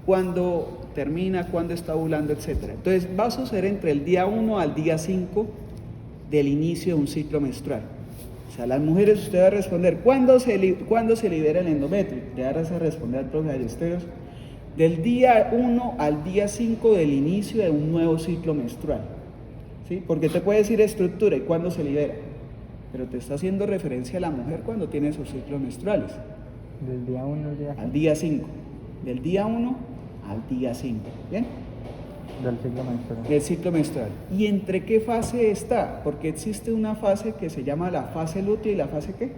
cuándo termina, cuándo está ovulando, etc. Entonces va a suceder entre el día 1 al día 5 del inicio de un ciclo menstrual. O sea, las mujeres, usted va a responder, ¿cuándo se libera el endometrio? Te vas a responder al profe Ballesteros, del día 1 al día 5 del inicio de un nuevo ciclo menstrual. ¿Sí? Porque te puede decir estructura y cuándo se libera, pero te está haciendo referencia a la mujer cuando tiene sus ciclos menstruales. Del día 1 al día 5. Del día 1 al día 5. ¿Bien? del ciclo menstrual. Del ciclo menstrual. ¿Y entre qué fase está? Porque existe una fase que se llama la fase lútea y la fase ¿qué?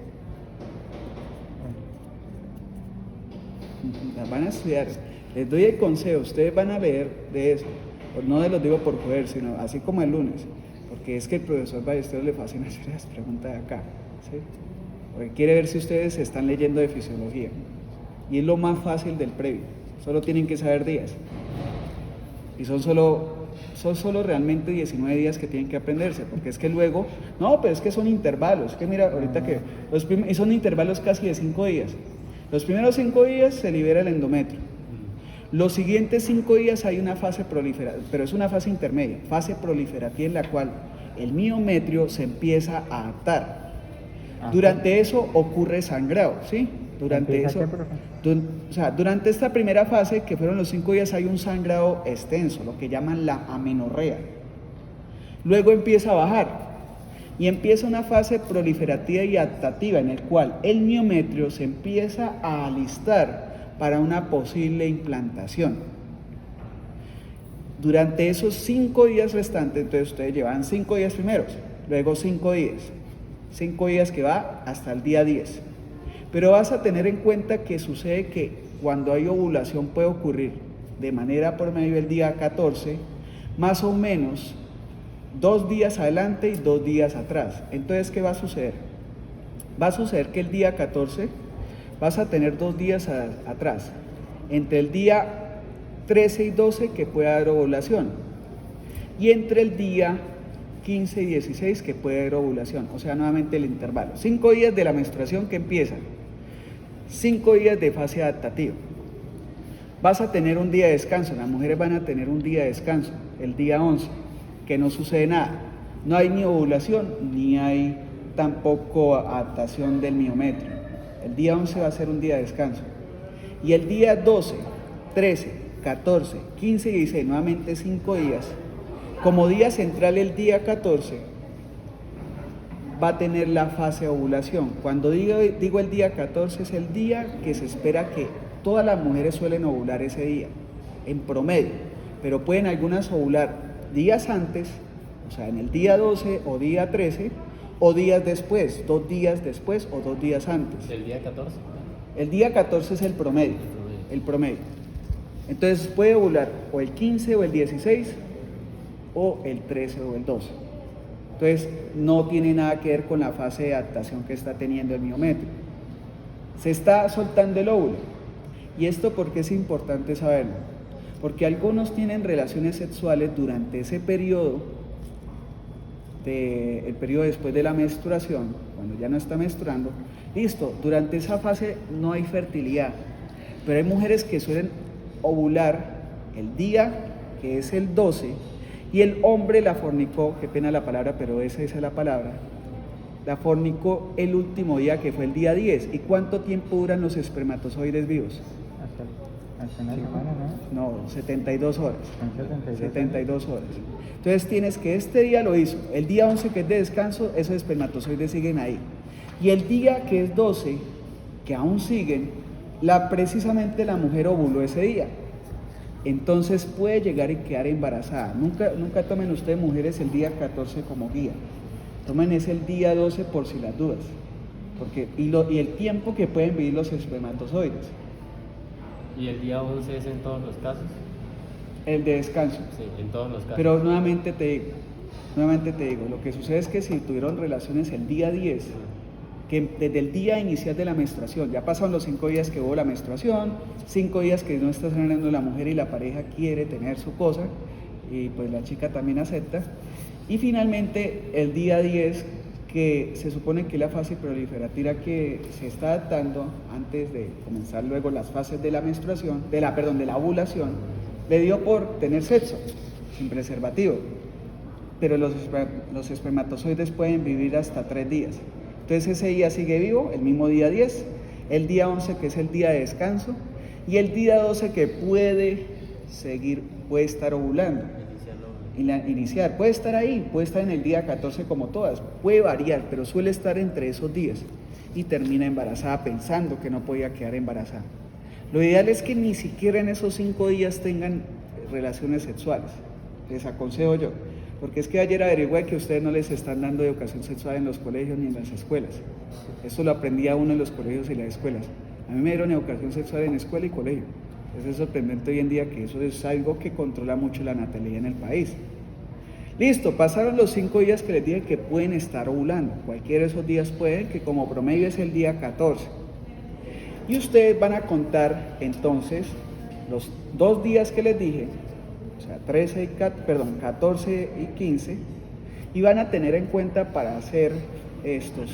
Las van a estudiar. Les doy el consejo, ustedes van a ver de eso. No les lo digo por joder, sino así como el lunes. Porque es que el profesor Ballesteros le fascina hacer las preguntas de acá. ¿Sí? Porque quiere ver si ustedes están leyendo de fisiología. Y es lo más fácil del previo. Solo tienen que saber días. Y son solo realmente 19 días que tienen que aprenderse, porque es que luego, no, pero es que son intervalos, que mira, ahorita que, y son intervalos casi de 5 días. Los primeros 5 días se libera el endometrio. Los siguientes 5 días hay una fase proliferativa, pero es una fase intermedia, fase proliferativa en la cual el miometrio se empieza a adaptar. Durante eso ocurre sangrado, ¿sí? Durante eso, durante esta primera fase, que fueron los 5 días, hay un sangrado extenso, lo que llaman la amenorrea. Luego empieza a bajar y empieza una fase proliferativa y adaptativa en el cual el miometrio se empieza a alistar para una posible implantación. Durante esos 5 días restantes, entonces ustedes llevan 5 días primeros, luego 5 días. 5 días que va hasta el día 10. Pero vas a tener en cuenta que sucede que cuando hay ovulación puede ocurrir de manera por medio del día 14, más o menos 2 días adelante y 2 días atrás. Entonces, ¿qué va a suceder? Va a suceder que el día 14 vas a tener 2 días atrás, entre el día 13 y 12 que puede haber ovulación, y entre el día 15 y 16 que puede haber ovulación, o sea, nuevamente el intervalo. 5 días de la menstruación que empiezan, 5 días de fase adaptativa. Vas a tener un día de descanso, las mujeres van a tener un día de descanso, el día 11, que no sucede nada. No hay ni ovulación, ni hay tampoco adaptación del miometrio. El día 11 va a ser un día de descanso. Y el día 12, 13, 14, 15 y 16, nuevamente 5 días, como día central el día 14 va a tener la fase de ovulación. Cuando digo el día 14 es el día que se espera que todas las mujeres suelen ovular ese día, en promedio, pero pueden algunas ovular días antes, o sea, en el día 12 o día 13, o días después, 2 días después o 2 días antes. ¿El día 14? El día 14 es el promedio, Entonces puede ovular o el 15 o el 16, o el 13 o el 12. Entonces no tiene nada que ver con la fase de adaptación que está teniendo el miometrio. Se está soltando el óvulo. ¿Y esto por qué es importante saberlo? Porque algunos tienen relaciones sexuales durante ese periodo, el periodo después de la menstruación, cuando ya no está menstruando. Listo, durante esa fase no hay fertilidad, pero hay mujeres que suelen ovular el día que es el 12, y el hombre la fornicó, qué pena la palabra, pero esa es la palabra, la fornicó el último día, que fue el día 10. ¿Y cuánto tiempo duran los espermatozoides vivos? Hasta una semana, ¿no? No, 72 horas. 72 horas. Entonces tienes que este día lo hizo, el día 11 que es de descanso, esos espermatozoides siguen ahí. Y el día que es 12, que aún siguen, precisamente la mujer ovuló ese día. Entonces puede llegar y quedar embarazada. Nunca tomen ustedes, mujeres, el día 14 como guía. Tomen ese el día 12 por si las dudas. Y el tiempo que pueden vivir los espermatozoides. ¿Y el día 11 es en todos los casos? El de descanso. Sí, en todos los casos. Pero nuevamente te digo, lo que sucede es que si tuvieron relaciones el día 10, que desde el día inicial de la menstruación, ya pasaron los 5 días que hubo la menstruación, 5 días que no está sangrando la mujer y la pareja quiere tener su cosa, y pues la chica también acepta, y finalmente el día 10 que se supone que es la fase proliferativa que se está adaptando antes de comenzar luego las fases de la menstruación, de la ovulación, le dio por tener sexo sin preservativo, pero los espermatozoides pueden vivir hasta 3 días. Entonces ese día sigue vivo, el mismo día 10, el día 11 que es el día de descanso y el día 12 que puede estar ovulando. Iniciar, puede estar ahí, puede estar en el día 14 como todas, puede variar, pero suele estar entre esos días y termina embarazada pensando que no podía quedar embarazada. Lo ideal es que ni siquiera en esos 5 días tengan relaciones sexuales, les aconsejo yo, porque es que ayer averigué que ustedes no les están dando educación sexual en los colegios ni en las escuelas. Eso lo aprendía uno en los colegios y las escuelas. A mí me dieron educación sexual en escuela y colegio. Es sorprendente hoy en día que eso es algo que controla mucho la natalidad en el país. Listo, pasaron los 5 días que les dije que pueden estar ovulando. Cualquiera de esos días pueden, que como promedio es el día 14. Y ustedes van a contar entonces los 2 días que les dije, o sea, 14 y 15, y van a tener en cuenta para hacer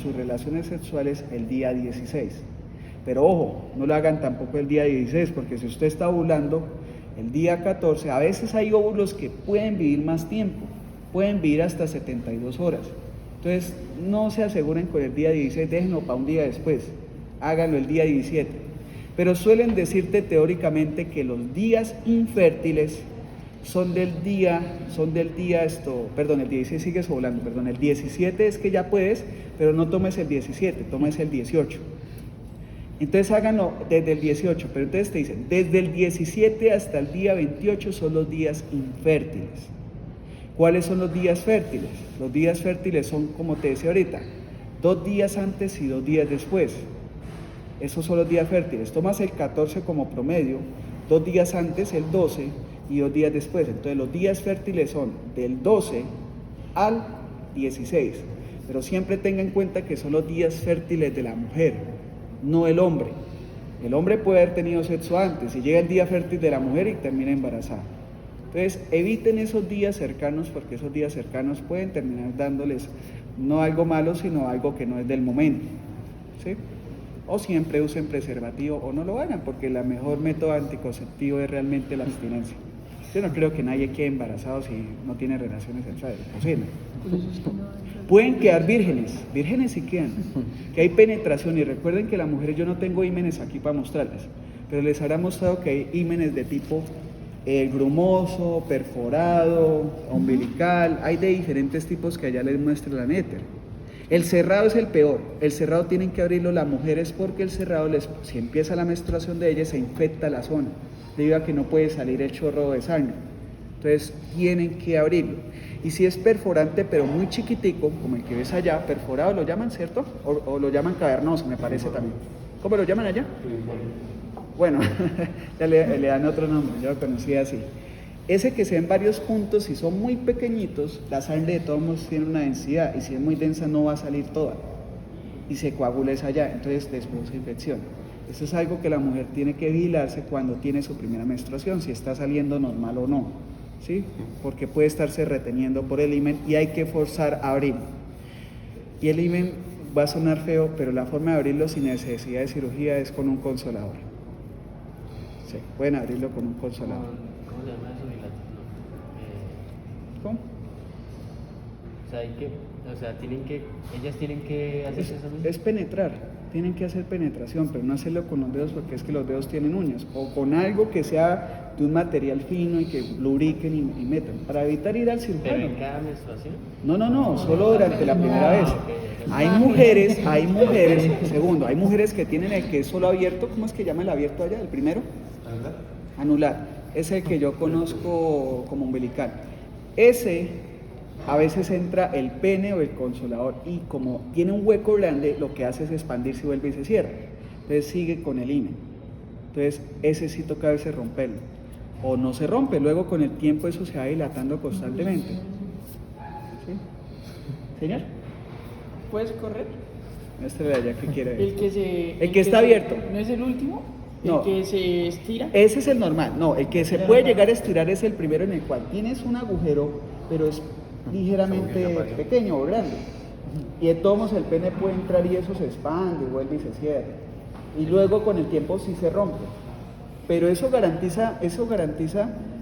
sus relaciones sexuales el día 16. Pero ojo, no lo hagan tampoco el día 16, porque si usted está ovulando el día 14, a veces hay óvulos que pueden vivir más tiempo, pueden vivir hasta 72 horas. Entonces, no se aseguren con el día 16, déjenlo para un día después, háganlo el día 17. Pero suelen decirte teóricamente que los días infértiles el 16 sigues ovulando, el 17 es que ya puedes, pero no tomes el 17, tomes el 18. Entonces háganlo desde el 18, pero entonces te dicen, desde el 17 hasta el día 28 son los días infértiles. ¿Cuáles son los días fértiles? Los días fértiles son, como te decía ahorita, 2 días antes y 2 días después. Esos son los días fértiles. Tomas el 14 como promedio, 2 días antes, el 12 y 2 días después. Entonces los días fértiles son del 12 al 16. Pero siempre tenga en cuenta que son los días fértiles de la mujer, no el hombre. El hombre puede haber tenido sexo antes y llega el día fértil de la mujer y termina embarazada. Entonces eviten esos días cercanos, porque esos días cercanos pueden terminar dándoles no algo malo, sino algo que no es del momento, ¿sí? O siempre usen preservativo o no lo hagan, porque el mejor método anticonceptivo es realmente la abstinencia. Yo no creo que nadie quede embarazado si no tiene relaciones sexuales, posible. Pueden quedar vírgenes sí quedan, que hay penetración, y recuerden que las mujeres, yo no tengo ímenes aquí para mostrarlas, pero les habrá mostrado que hay ímenes de tipo grumoso, perforado, umbilical, hay de diferentes tipos que allá les muestra la néter. El cerrado es el peor, el cerrado tienen que abrirlo las mujeres, porque el cerrado, si empieza la menstruación de ellas, se infecta la zona, debido a que no puede salir el chorro de sangre. Entonces tienen que abrirlo. Y si es perforante, pero muy chiquitico, como el que ves allá, perforado lo llaman, ¿cierto? O lo llaman cavernoso, me parece también. ¿Cómo lo llaman allá? Bueno, ya le dan otro nombre, yo lo conocía así. Ese que se ven varios puntos, si son muy pequeñitos, la sangre de todos modos tiene una densidad, y si es muy densa no va a salir toda, y se coagula esa allá, entonces les produce infección. Eso es algo que la mujer tiene que vigilarse cuando tiene su primera menstruación, si está saliendo normal o no, ¿sí? Porque puede estarse reteniendo por el himen y hay que forzar a abrirlo. Y el himen va a sonar feo, pero la forma de abrirlo sin necesidad de cirugía es con un consolador. Sí, pueden abrirlo con un consolador. ¿Cómo se llama eso? ¿Cómo? Ellas tienen que hacer eso mismo. Es penetrar, tienen que hacer penetración, pero no hacerlo con los dedos, porque es que los dedos tienen uñas, o con algo que sea de un material fino y que lubriquen y metan, para evitar ir al cirujano. ¿Pero en cada menstruación? No, solo durante la primera vez. Hay mujeres, segundo, hay mujeres que tienen el que es solo abierto. ¿Cómo es que llama el abierto allá, el primero? Anular. Es el que yo conozco como umbilical. Ese, a veces entra el pene o el consolador, y como tiene un hueco grande, lo que hace es expandirse y vuelve y se cierra. Entonces sigue con el himen. Entonces ese sí toca a veces romperlo, o no se rompe, luego con el tiempo eso se va dilatando constantemente. ¿Sí? ¿Señor? ¿Puedes correr? Muéstrale allá que quiere ver. El que está abierto. ¿No es el último? No. ¿El que se estira? Ese es el normal. No, el que se puede llegar a estirar es el primero, en el cual tienes un agujero, pero es ligeramente pequeño o grande. Y de todos modos el pene puede entrar y eso se expande, vuelve y se cierra. Y luego con el tiempo sí se rompe. Pero eso garantiza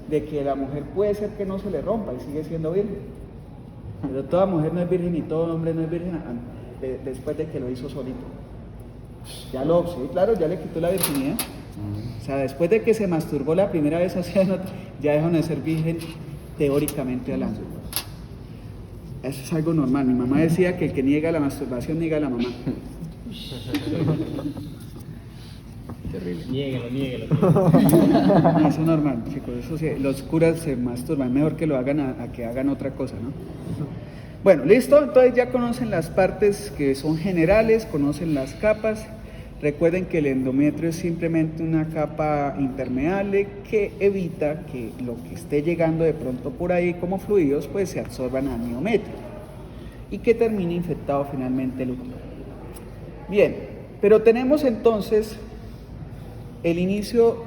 de que la mujer puede ser que no se le rompa y sigue siendo virgen. Pero toda mujer no es virgen y todo hombre no es virgen después de que lo hizo solito. Sí, claro, ya le quitó la virginidad. O sea, después de que se masturbó la primera vez, o sea, ya dejó de ser virgen teóricamente hablando. Eso es algo normal. Mi mamá decía que el que niega la masturbación niega a la mamá. Terrible. Niéguelo. Eso es normal, chicos. Eso sí, los curas se masturban. Mejor que lo hagan a que hagan otra cosa, ¿no? Bueno, listo. Entonces ya conocen las partes que son generales, conocen las capas. Recuerden que el endometrio es simplemente una capa impermeable que evita que lo que esté llegando de pronto por ahí como fluidos pues se absorban al miometrio y que termine infectado finalmente el útero. Bien, pero tenemos entonces el inicio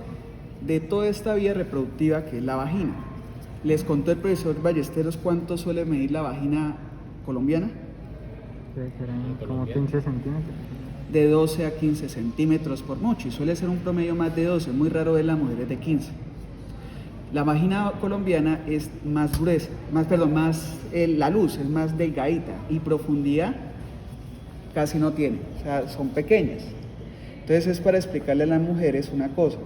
de toda esta vía reproductiva que es la vagina. Les contó el profesor Ballesteros cuánto suele medir la vagina colombiana. Serán como 15 centímetros. De 12 a 15 centímetros por mucho, y suele ser un promedio más de 12, muy raro ver las mujeres de 15. La vagina colombiana es más gruesa, la luz es más delgadita y profundidad casi no tiene, o sea, son pequeñas. Entonces es para explicarle a las mujeres una cosa,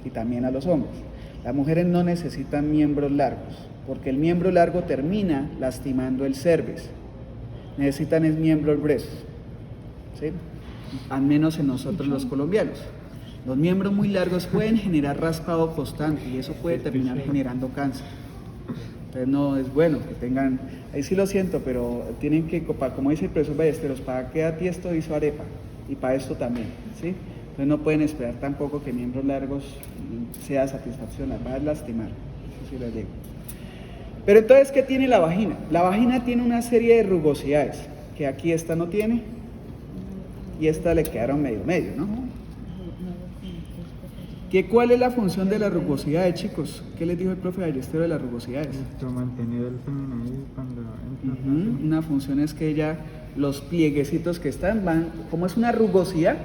y también a los hombres. Las mujeres no necesitan miembros largos, porque el miembro largo termina lastimando el cervix. Necesitan miembros gruesos, ¿sí? Al menos en nosotros los colombianos. Los miembros muy largos pueden generar raspado constante y eso puede terminar generando cáncer. Entonces no es bueno que tengan, ahí sí lo siento, pero tienen que, como dice el profesor Ballesteros, para que a ti esto hizo arepa y para esto también, ¿sí? Entonces no pueden esperar tampoco que miembros largos sea satisfacción, las va a lastimar, eso sí les digo. Pero entonces, ¿qué tiene la vagina? La vagina tiene una serie de rugosidades, que aquí esta no tiene, y esta le quedaron medio, ¿no? ¿Cuál es la función de las rugosidades, chicos? ¿Qué les dijo el profe Ballesteros de las rugosidades? Mantenido el semen ahí cuando entra. Una función es que ella, los plieguecitos que están, como es una rugosidad,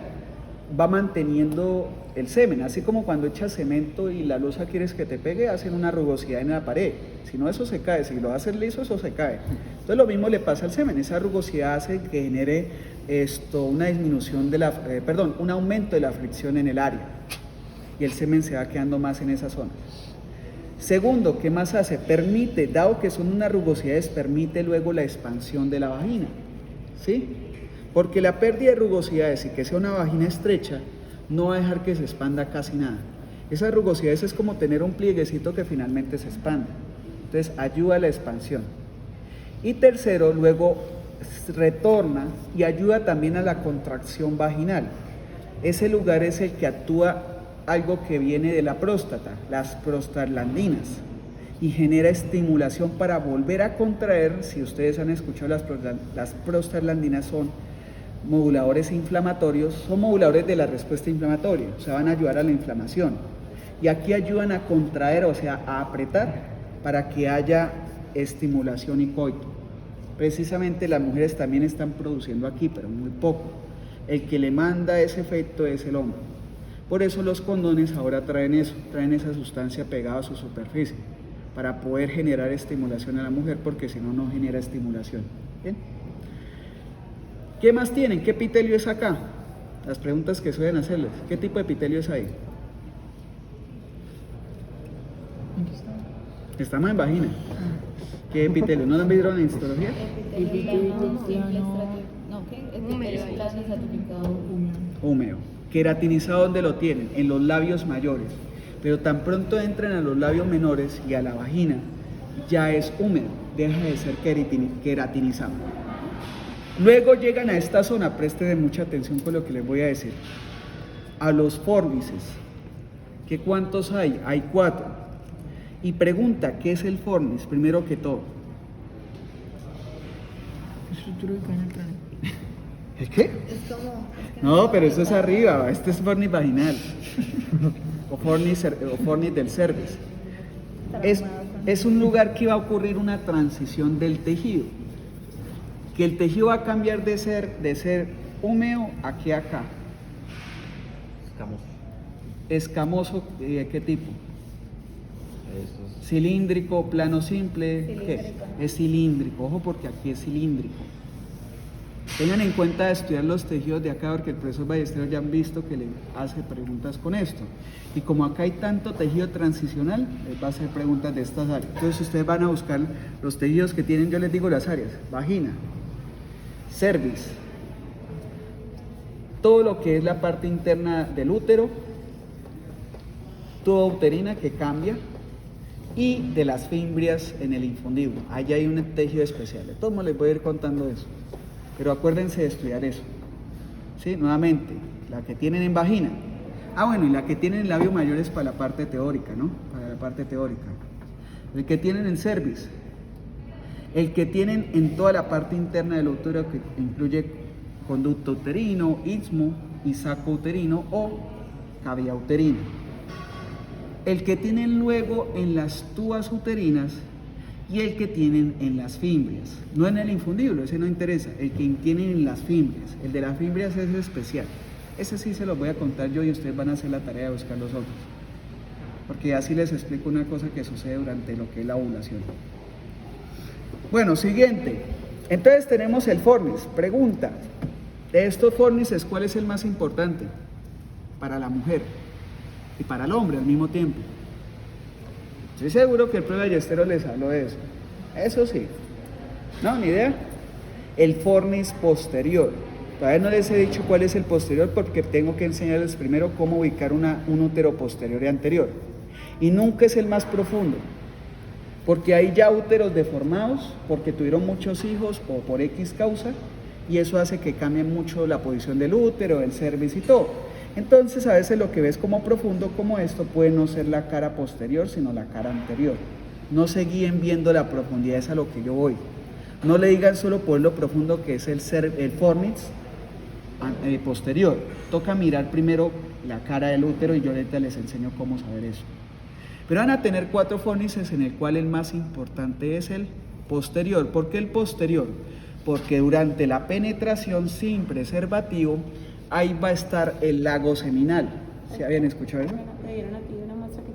va manteniendo el semen, así como cuando echas cemento y la losa quieres que te pegue, hacen una rugosidad en la pared, si no eso se cae, si lo haces liso eso se cae. Entonces lo mismo le pasa al semen, esa rugosidad hace que genere una disminución un aumento de la fricción en el área y el semen se va quedando más en esa zona. Segundo, ¿qué más hace? Permite, dado que son unas rugosidades, permite luego la expansión de la vagina, ¿sí? Porque la pérdida de rugosidades y que sea una vagina estrecha no va a dejar que se expanda casi nada. Esas rugosidades es como tener un plieguecito que finalmente se expande. Entonces ayuda a la expansión. Y tercero, luego retorna y ayuda también a la contracción vaginal. Ese lugar es el que actúa algo que viene de la próstata, las prostaglandinas, y genera estimulación para volver a contraer. Si ustedes han escuchado, las prostaglandinas son moduladores inflamatorios, son moduladores de la respuesta inflamatoria, o sea, van a ayudar a la inflamación. Y aquí ayudan a contraer, o sea, a apretar para que haya estimulación y coito. Precisamente las mujeres también están produciendo aquí, pero muy poco. El que le manda ese efecto es el hombre. Por eso los condones ahora traen esa sustancia pegada a su superficie, para poder generar estimulación a la mujer, porque si no, no genera estimulación. ¿Bien? ¿Qué más tienen? ¿Qué epitelio es acá? Las preguntas que suelen hacerles. ¿Qué tipo de epitelio es ahí? Estamos en vagina. ¿Qué epitelio? ¿No lo vieron en histología? Húmedo. Queratinizado, ¿dónde lo tienen? En los labios mayores. Pero tan pronto entran a los labios menores y a la vagina, ya es húmedo, deja de ser queratinizado. Luego llegan a esta zona, presten mucha atención con lo que les voy a decir, a los fórnices. ¿Qué cuántos hay? Hay 4. Y pregunta, ¿qué es el fornis? Primero que todo. ¿El qué? No, pero eso es arriba, este es fornis vaginal. o fornis del cervix. Es un lugar que va a ocurrir una transición del tejido. que el tejido va a cambiar de ser húmeo a qué acá. Escamoso, ¿de qué tipo? Eso es. Cilíndrico, plano simple, ¿qué? Cilíndrico. Es cilíndrico, ojo porque aquí es cilíndrico. Tengan en cuenta de estudiar los tejidos de acá, porque el profesor Ballesteros ya han visto que le hace preguntas con esto. Y como acá hay tanto tejido transicional, les va a hacer preguntas de estas áreas. Entonces ustedes van a buscar los tejidos que tienen, yo les digo las áreas: vagina, cervix, todo lo que es la parte interna del útero, tuba uterina que cambia, y de las fimbrias en el infundíbulo. Allá hay un tejido especial. De todos modos les voy a ir contando eso. Pero acuérdense de estudiar eso. ¿Sí? Nuevamente, la que tienen en vagina. Ah, bueno, y la que tienen en labio mayor es para la parte teórica, ¿no? Para la parte teórica. El que tienen en cervix. El que tienen en toda la parte interna del útero, que incluye conducto uterino, istmo y saco uterino o cavidad uterina. El que tienen luego en las tubas uterinas y el que tienen en las fimbrias. No en el infundíbulo, ese no interesa. El que tienen en las fimbrias. El de las fimbrias es especial. Ese sí se los voy a contar yo y ustedes van a hacer la tarea de buscar los otros. Porque así les explico una cosa que sucede durante lo que es la ovulación. Bueno, siguiente. Entonces tenemos el fornis. Pregunta: de estos fornices, ¿cuál es el más importante para la mujer y para el hombre al mismo tiempo? Estoy seguro que el profesor Ballesteros les habló de eso. Eso sí. No, ni idea. El fornis posterior. Todavía no les he dicho cuál es el posterior porque tengo que enseñarles primero cómo ubicar un útero posterior y anterior. Y nunca es el más profundo, porque hay ya úteros deformados porque tuvieron muchos hijos o por X causa, y eso hace que cambie mucho la posición del útero, el cervix y todo. Entonces a veces lo que ves como profundo como esto puede no ser la cara posterior, sino la cara anterior. No se guíen viendo la profundidad, es a lo que yo voy. No le digan solo por lo profundo que es el fornix posterior. Toca mirar primero la cara del útero y yo ahorita les enseño cómo saber eso. Pero van a tener 4 fornices en el cual el más importante es el posterior. ¿Por qué el posterior? Porque durante la penetración sin preservativo ahí va a estar el lago seminal. ¿Sí habían escuchado eso? Me dieron aquí una muestra que